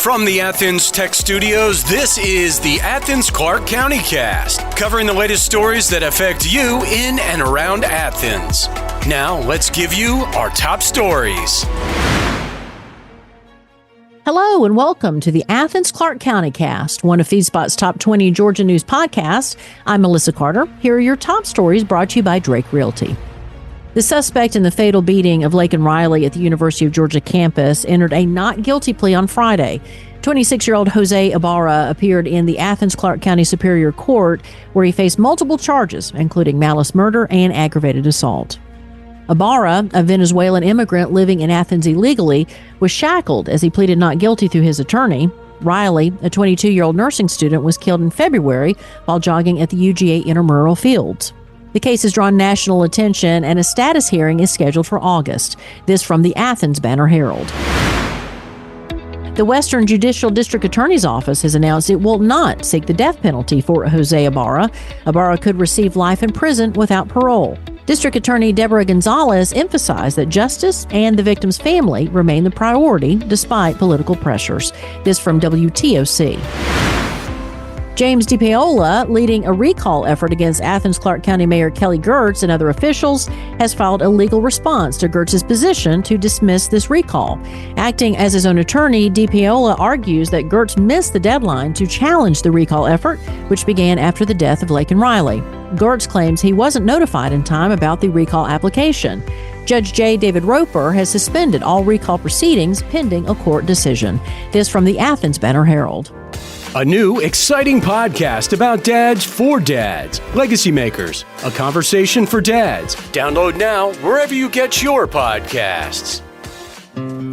From the Athens Tech Studios, this is the Athens-Clarke County Cast, covering the latest stories that affect you in and around Athens. Now, let's give you our top stories. Hello and welcome to the Athens-Clarke County Cast, one of Feedspot's top 20 Georgia news podcasts. I'm Melissa Carter. Here are your top stories brought to you by Drake Realty. The suspect in the fatal beating of Laken Riley at the University of Georgia campus entered a not guilty plea on Friday. 26-year-old Jose Ibarra appeared in the Athens-Clarke County Superior Court, where he faced multiple charges, including malice murder and aggravated assault. Ibarra, a Venezuelan immigrant living in Athens illegally, was shackled as he pleaded not guilty through his attorney. Riley, a 22-year-old nursing student, was killed in February while jogging at the UGA intramural fields. The case has drawn national attention, and a status hearing is scheduled for August. This from the Athens Banner-Herald. The Western Judicial District Attorney's Office has announced it will not seek the death penalty for Jose Ibarra. Ibarra could receive life in prison without parole. District Attorney Deborah Gonzalez emphasized that justice and the victim's family remain the priority despite political pressures. This from WTOC. James DePaola, leading a recall effort against Athens-Clarke County Mayor Kelly Girtz and other officials, has filed a legal response to Girtz's position to dismiss this recall. Acting as his own attorney, DePaola argues that Girtz missed the deadline to challenge the recall effort, which began after the death of Laken Riley. Girtz claims he wasn't notified in time about the recall application. Judge J. David Roper has suspended all recall proceedings pending a court decision. This from the Athens Banner-Herald. A new, exciting podcast about dads for dads. Legacy Makers, a conversation for dads. Download now wherever you get your podcasts.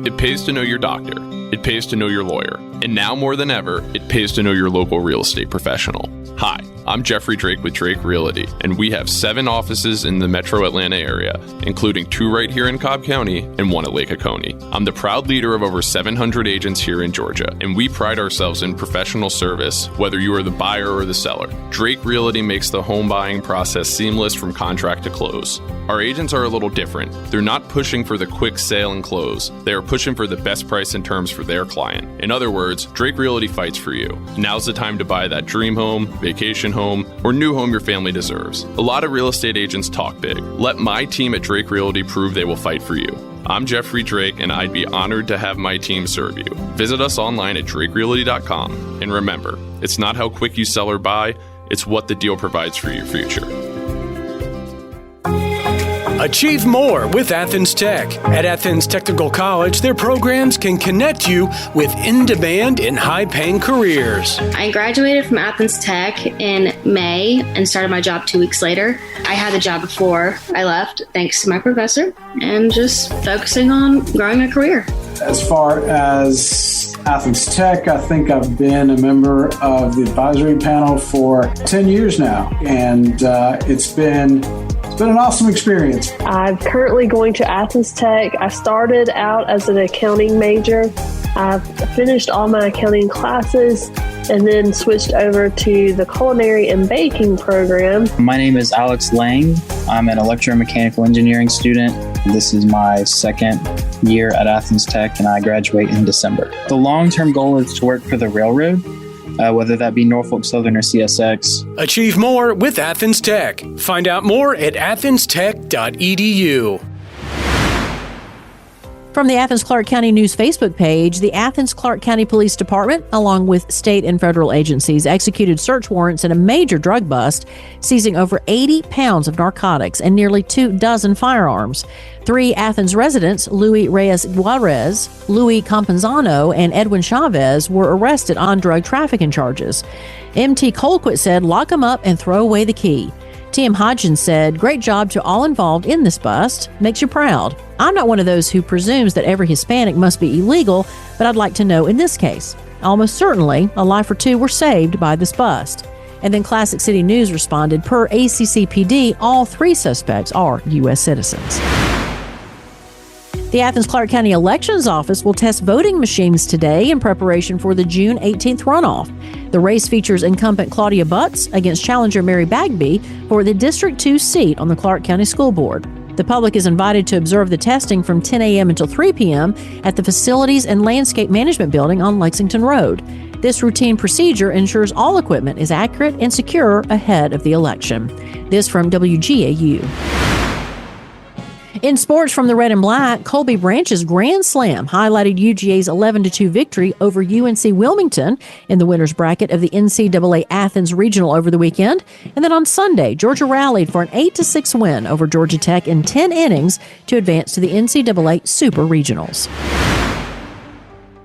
It pays to know your doctor. It pays to know your lawyer. And now more than ever, it pays to know your local real estate professional. Hi, I'm Jeffrey Drake with Drake Realty, and we have 7 offices in the metro Atlanta area, including 2 right here in Cobb County and 1 at Laken County. I'm the proud leader of over 700 agents here in Georgia, and we pride ourselves in professional service, whether you are the buyer or the seller. Drake Realty makes the home buying process seamless from contract to close. Our agents are a little different. They're not pushing for the quick sale and close. They are pushing for the best price and terms for their client. In other words, Drake Realty fights for you. Now's the time to buy that dream home, vacation home, or new home your family deserves. A lot of real estate agents talk big. Let my team at Drake Realty prove they will fight for you. I'm Jeffrey Drake, and I'd be honored to have my team serve you. Visit us online at drakerealty.com. And remember, it's not how quick you sell or buy, it's what the deal provides for your future. Achieve more with Athens Tech. At Athens Technical College, their programs can connect you with in-demand and high-paying careers. I graduated from Athens Tech in May and started my job 2 weeks later. I had the job before I left, thanks to my professor, and just focusing on growing a career. As far as Athens Tech, I think I've been a member of the advisory panel for 10 years now, and it's been an awesome experience. I'm currently going to Athens Tech. I started out as an accounting major. I've finished all my accounting classes and then switched over to the culinary and baking program. My name is Alex Lang. I'm an electromechanical engineering student. This is my second year at Athens Tech, and I graduate in December. The long-term goal is to work for the railroad, whether that be Norfolk Southern or CSX. Achieve more with Athens Tech. Find out more at athenstech.edu. From the Athens-Clarke County News Facebook page, the Athens-Clarke County Police Department, along with state and federal agencies, executed search warrants in a major drug bust, seizing over 80 pounds of narcotics and nearly 24 firearms. 3 Athens residents, Luis Reyes Juarez, Louis Campenzano, and Edwin Chavez, were arrested on drug trafficking charges. MT Colquitt said, "Lock them up and throw away the key." TM Hodgins said, "Great job to all involved in this bust. Makes you proud. I'm not one of those who presumes that every Hispanic must be illegal, but I'd like to know in this case. Almost certainly, a life or 2 were saved by this bust." And then Classic City News responded, per ACCPD, all 3 suspects are U.S. citizens. The Athens-Clarke County Elections Office will test voting machines today in preparation for the June 18th runoff. The race features incumbent Claudia Butts against challenger Mary Bagby for the District 2 seat on the Clarke County School Board. The public is invited to observe the testing from 10 a.m. until 3 p.m. at the Facilities and Landscape Management Building on Lexington Road. This routine procedure ensures all equipment is accurate and secure ahead of the election. This from WGAU. In sports from the Red and Black, Colby Branch's Grand Slam highlighted UGA's 11-2 victory over UNC Wilmington in the winner's bracket of the NCAA Athens Regional over the weekend. And then on Sunday, Georgia rallied for an 8-6 win over Georgia Tech in 10 innings to advance to the NCAA Super Regionals.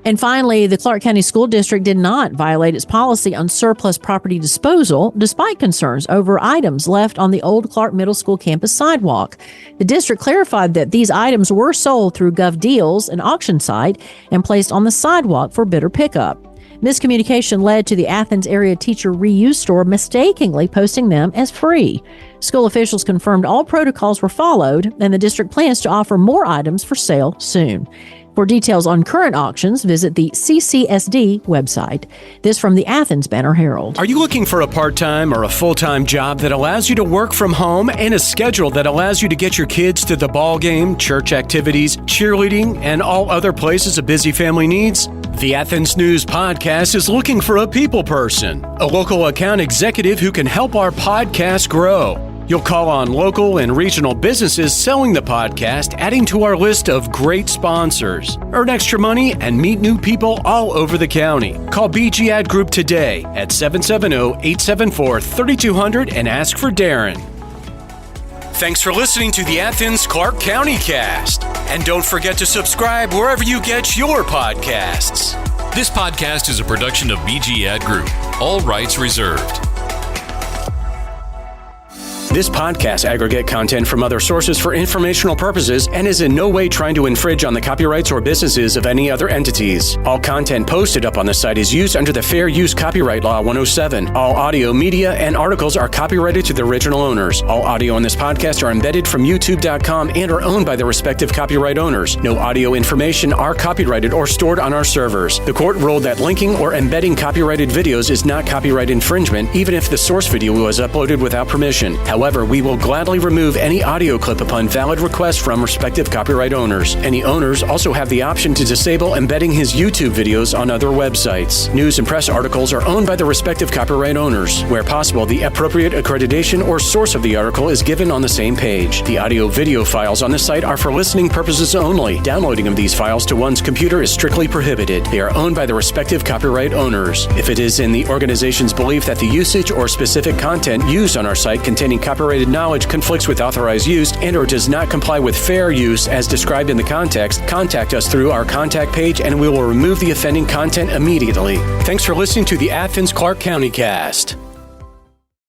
And finally, the Clarke County School District did not violate its policy on surplus property disposal, despite concerns over items left on the old Clarke Middle School campus sidewalk. The district clarified that these items were sold through GovDeals, an auction site, and placed on the sidewalk for bidder pickup. Miscommunication led to the Athens area teacher reuse store mistakenly posting them as free. School officials confirmed all protocols were followed, and the district plans to offer more items for sale soon. For details on current auctions, visit the CCSD website. This from the Athens Banner Herald. Are you looking for a part-time or a full-time job that allows you to work from home and a schedule that allows you to get your kids to the ball game, church activities, cheerleading, and all other places a busy family needs? The Athens News Podcast is looking for a people person, a local account executive who can help our podcast grow. You'll call on local and regional businesses selling the podcast, adding to our list of great sponsors. Earn extra money and meet new people all over the county. Call BG Ad Group today at 770-874-3200 and ask for Darren. Thanks for listening to the Athens-Clarke County Cast. And don't forget to subscribe wherever you get your podcasts. This podcast is a production of BG Ad Group. All rights reserved. This podcast aggregate content from other sources for informational purposes and is in no way trying to infringe on the copyrights or businesses of any other entities. All content posted up on the site is used under the Fair Use Copyright Law 107. All audio, media, and articles are copyrighted to the original owners. All audio on this podcast are embedded from YouTube.com and are owned by the respective copyright owners. No audio information are copyrighted or stored on our servers. The court ruled that linking or embedding copyrighted videos is not copyright infringement, even if the source video was uploaded without permission. However, we will gladly remove any audio clip upon valid request from respective copyright owners. Any owners also have the option to disable embedding his YouTube videos on other websites. News and press articles are owned by the respective copyright owners. Where possible, the appropriate accreditation or source of the article is given on the same page. The audio-video files on this site are for listening purposes only. Downloading of these files to one's computer is strictly prohibited. They are owned by the respective copyright owners. If it is in the organization's belief that the usage or specific content used on our site containing copyrighted knowledge conflicts with authorized use and or does not comply with fair use as described in the context, contact us through our contact page and we will remove the offending content immediately. Thanks for listening to the Athens-Clarke County Cast.